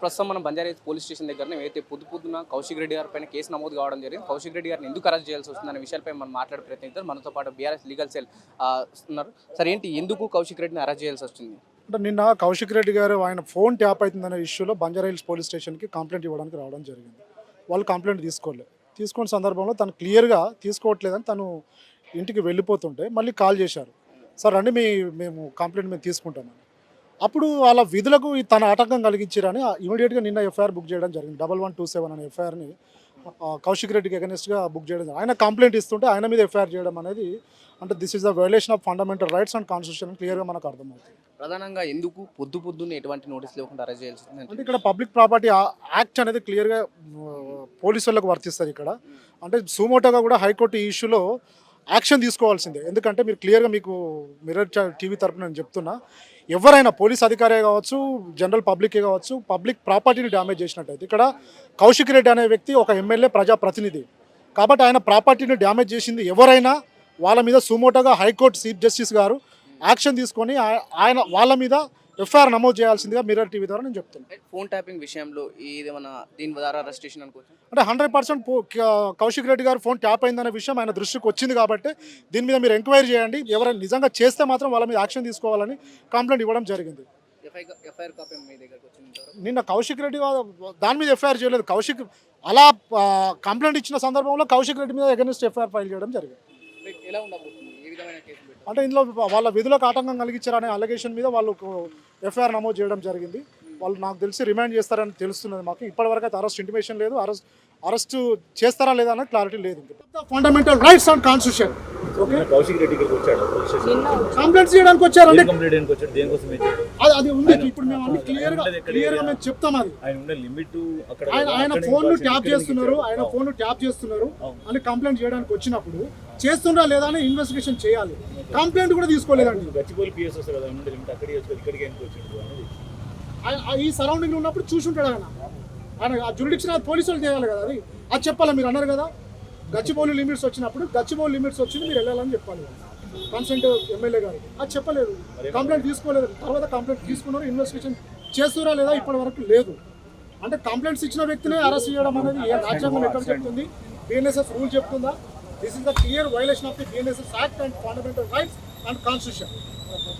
ప్రస్తుతం మనం Banjara Hills police station దగ్గర ఏదైతే పొద్దున కౌశిక్ రెడ్డి గారి పైన కేసు నమోదు కావడం జరిగింది. కౌశిక్ రెడ్డి గారిని ఎందుకు అరెస్ట్ చేయాల్సి వస్తుందనే విషయాలపై మనం మాట్లాడే ప్రయత్నిద్దాం. మనతో పాటు బీఆర్ఎస్ లీగల్ సెల్ ఉన్నారు. సరే, ఏంటి ఎందుకు కౌశిక్ రెడ్డిని అరెస్ట్ చేయాల్సి వస్తుంది? అంటే నిన్న కౌశిక్ రెడ్డి గారు ఆయన ఫోన్ ట్యాప్ అవుతుందనే ఇష్యూలో బంజారాహిల్స్ పోలీస్ స్టేషన్కి కంప్లైంట్ ఇవ్వడానికి రావడం జరిగింది. వాళ్ళు కంప్లైంట్ తీసుకున్న సందర్భంలో తను క్లియర్గా తీసుకోవట్లేదని తను ఇంటికి వెళ్ళిపోతుంటే మళ్ళీ కాల్ చేశారు. సార్ రండి, మేము కంప్లైంట్ మేము తీసుకుంటామని. అప్పుడు వాళ్ళ విధులకు తన ఆటంకం కలిగించారని ఇమీడియట్గా నిన్న ఎఫ్ఐఆర్ బుక్ చేయడం జరిగింది. 1127 అనే ఎఫ్ఐఆర్ని కౌశిక్ రెడ్డికి అగెనిస్ట్గా బుక్ చేయడం జరిగింది. ఆయన కంప్లైంట్ ఇస్తుంటే ఆయన మీద ఎఫ్ఐఆర్ చేయడం అనేది అంటే this is the violation of fundamental rights and constitution క్లియర్గా మనకు అర్థమవుతుంది. ప్రధానంగా ఎందుకు పొద్దున్నే ఎటువంటి నోటీస్ లేకుండా అరెస్ట్ చేయాల్సి వస్తుంది అంటే ఇక్కడ పబ్లిక్ ప్రాపర్టీ యాక్ట్ అనేది క్లియర్గా పోలీసు వాళ్ళకు వర్తిస్తుంది. ఇక్కడ అంటే సుమోటోగా కూడా హైకోర్టు ఈ ఇష్యూలో యాక్షన్ తీసుకోవాల్సిందే. ఎందుకంటే మీరు క్లియర్గా మీకు మిర్రర్ టీవీ తరపున నేను చెప్తున్నా, ఎవరైనా పోలీస్ అధికారే కావచ్చు, జనరల్ పబ్లికే కావచ్చు, పబ్లిక్ ప్రాపర్టీని డ్యామేజ్ చేసినట్టయితే ఇక్కడ కౌశిక్ రెడ్డి అనే వ్యక్తి ఒక ఎమ్మెల్యే ప్రజాప్రతినిధి కాబట్టి ఆయన ప్రాపర్టీని డ్యామేజ్ చేసింది ఎవరైనా వాళ్ళ మీద సుమోటోగా హైకోర్టు చీఫ్ జస్టిస్ గారు యాక్షన్ తీసుకొని ఆయన వాళ్ళ మీద ఎఫ్ఐఆర్ నమోదు చేయాల్సిందిగా మిర్రర్ టీవీ ద్వారా నేను చెప్తున్నాను. ఫోన్ ట్యాపింగ్ విషయంలో ఏదేమైనా దీని ద్వారా అరెస్టేషన్ అనుకోవచ్చు అంటే 100% కౌశిక్ రెడ్డి గారు ఫోన్ ట్యాప్ అయిందనే విషయం ఆయన దృష్టికి వచ్చింది కాబట్టి దీని మీద మీరు ఎంక్వైరీ చేయండి. ఎవరైనా నిజంగా చేస్తే మాత్రం వాళ్ళ మీద యాక్షన్ తీసుకోవాలని కంప్లైంట్ ఇవ్వడం జరిగింది. నిన్న కౌశిక్ రెడ్డి దాని మీద ఎఫ్ఐఆర్ చేయలేదు. కౌశిక్ అలా కంప్లైంట్ ఇచ్చిన సందర్భంలో కౌశిక్ రెడ్డి మీద అగెనిస్ట్ ఎఫ్ఐఆర్ ఫైల్ చేయడం జరిగింది. అంటే ఇందులో వాళ్ళ విధులకు ఆటంకం కలిగించారనే అలిగేషన్ మీద వాళ్ళు ఎఫ్ఐఆర్ నమోదు చేయడం జరిగింది. వాళ్ళు నాకు తెలిసి రిమాండ్ చేస్తారని తెలుస్తున్నది మాకు. ఇప్పటివరకు అయితే అరెస్ట్ ఇంటిమేషన్ లేదు. అరెస్ట్ చేస్తారా లేదా అన్న క్లారిటీ లేదు. Fundamental rights and constitution complaints చేయడానికి వచ్చారండి. అది ఉంది. ఇప్పుడు మేము అన్ని క్లియర్గా మేము చెప్తాం. అది ఆయన ఫోన్ ట్యాప్ చేస్తున్నారు అని కంప్లైంట్ చేయడానికి వచ్చినప్పుడు చేస్తుండ్రా లేదా అని ఇన్వెస్టిగేషన్ చేయాలి. కంప్లైంట్ కూడా తీసుకోలేదండి. ఈ సరౌండింగ్ ఉన్నప్పుడు చూసుంటాడు ఆయన ఆ జ్యూరిడిక్షన్ అది పోలీసు వాళ్ళు చేయాలి కదా. అది చెప్పాలి. మీరు అన్నారు కదా గచ్చిబౌలి లిమిట్స్ వచ్చినప్పుడు గచ్చిబౌలి లిమిట్స్ వచ్చింది మీరు వెళ్ళాలని చెప్పాలి కన్సెంట్ ఎమ్మెల్యే గారు. అది చెప్పలేదు. కంప్లైంట్ తీసుకోలేదు. తర్వాత కంప్లైంట్ తీసుకున్నారు. ఇన్వెస్టిగేషన్ చేస్తురా లేదా ఇప్పటి వరకు లేదు. అంటే కంప్లైంట్స్ ఇచ్చిన వ్యక్తినే అరెస్ట్ చేయడం అనేది ఏ రాజ్యాంగం ఎక్కడ చెప్తుంది? బిఎన్ఎస్ఎస్ రూల్ చెప్తుందా? This is the clear violation of the BNSS act and fundamental rights and constitution.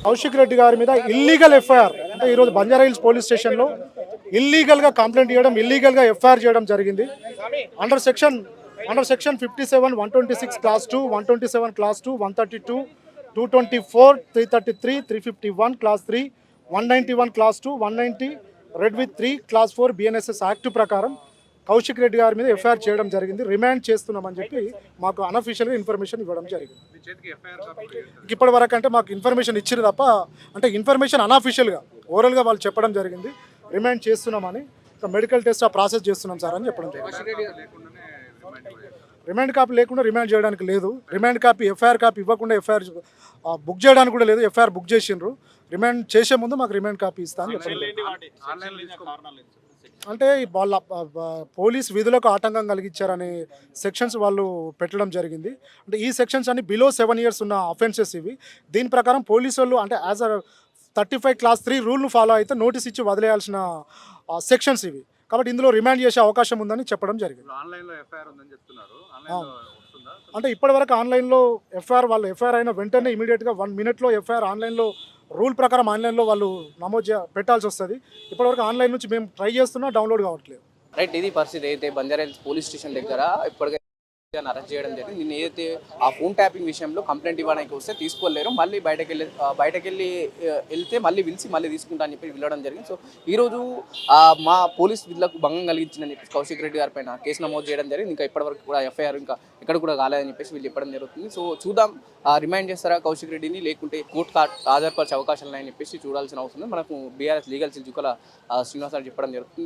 Kaushik Reddy గారి మీద ఇల్లీగల్ ఎఫ్ఐఆర్ అంటే ఈరోజు బంజారాహిల్స్ పోలీస్ స్టేషన్లో ఇల్లీగల్గా కంప్లైంట్ ఇవ్వడం, ఇల్లీగల్గా ఎఫ్ఐఆర్ చేయడం జరిగింది. Under section 57, 126 class 2, 127 class 2, 132, 224, 333, 351 class 3, 191 class 2, 190 red with 3 class 4 BNSS act ప్రకారం కౌశిక్ రెడ్డి గారి మీద ఎఫ్ఐఆర్ చేయడం జరిగింది. రిమాండ్ చేస్తున్నామని చెప్పి మాకు అనఫీషియల్గా ఇన్ఫర్మేషన్ ఇవ్వడం జరిగింది. ఇప్పటి వరకు అంటే మాకు ఇన్ఫర్మేషన్ ఇచ్చారు తప్ప అంటే ఇన్ఫర్మేషన్ అనఫీషియల్గా ఓరల్గా వాళ్ళు చెప్పడం జరిగింది. రిమాండ్ చేస్తున్నామని, మెడికల్ టెస్ట్ ప్రాసెస్ చేస్తున్నాం సార్ అని చెప్పడం జరిగింది. రిమాండ్ కాపీ లేకుండా రిమాండ్ చేయడానికి లేదు. రిమాండ్ కాపీ ఎఫ్ఐఆర్ కాపీ ఇవ్వకుండా ఎఫ్ఐఆర్ బుక్ చేయడానికి కూడా లేదు. ఎఫ్ఐఆర్ బుక్ చేసిండ్రు. రిమాండ్ చేసే ముందు మాకు రిమాండ్ కాపీ ఇస్తాను చెప్పడం. అంటే వాళ్ళ పోలీస్ విధులకు ఆటంకం కలిగించారనే సెక్షన్స్ వాళ్ళు పెట్టడం జరిగింది. అంటే ఈ సెక్షన్స్ అన్ని బిలో 7 years ఉన్న అఫెన్సెస్ ఇవి. దీని ప్రకారం పోలీసు వాళ్ళు అంటే యాజ్ అ 35 క్లాస్ 3 రూల్ను ఫాలో అయితే నోటీస్ ఇచ్చి వదిలేయాల్సిన సెక్షన్స్ ఇవి. కాబట్టి ఇందులో రిమాండ్ చేసే అవకాశం ఉందని చెప్పడం జరిగింది. అంటే ఇప్పటివరకు ఆన్లైన్లో ఎఫ్ఐఆర్ అయిన వెంటనే ఇమీడియట్గా 1 minute ఎఫ్ఐఆర్ ఆన్లైన్లో రూల్ ప్రకారం ఆన్లైన్లో వాళ్ళు నమోదు పెట్టాల్సి వస్తుంది. ఇప్పటివరకు ఆన్లైన్ నుంచి మేము ట్రై చేస్తున్నా, డౌన్లోడ్ కావట్లేదు. రైట్, ఇది పరిస్థితి. అయితే బంజారాహిల్స్ పోలీస్ స్టేషన్ దగ్గర ఇప్పటికే అరెస్ట్ చేయడం జరిగింది. నిన్న ఏదైతే ఆ ఫోన్ ట్యాపింగ్ విషయంలో కంప్లైంట్ ఇవ్వడానికి వస్తే తీసుకోలేరు, మళ్ళీ బయటకెళ్ళి వెళ్తే మళ్ళీ పిలిచి మళ్ళీ తీసుకుంటా అని చెప్పి వెళ్ళడం జరిగింది. సో ఈరోజు మా పోలీస్ విధులకు భంగం కలిగించిందని చెప్పి కౌశిక్ రెడ్డి గారి పైన కేసు నమోదు చేయడం జరిగింది. ఇంకా ఇప్పటివరకు కూడా ఎఫ్ఐఆర్ ఇంకా ఎక్కడ కూడా కాలేదని చెప్పేసి వీళ్ళు చెప్పడం జరుగుతుంది. సో చూద్దాం, రిమైండ్ చేస్తారా కౌశిక్ రెడ్డిని, లేకుంటే కోర్టు హాజరుపరిచే అవకాశాలు ఉన్నాయని చెప్పేసి చూడాల్సిన అవసరం ఉంది. మనకు బీఆర్ఎస్ లీగల్ సెల్ జుకల శ్రీనివాస్ గారు చెప్పడం జరుగుతుంది.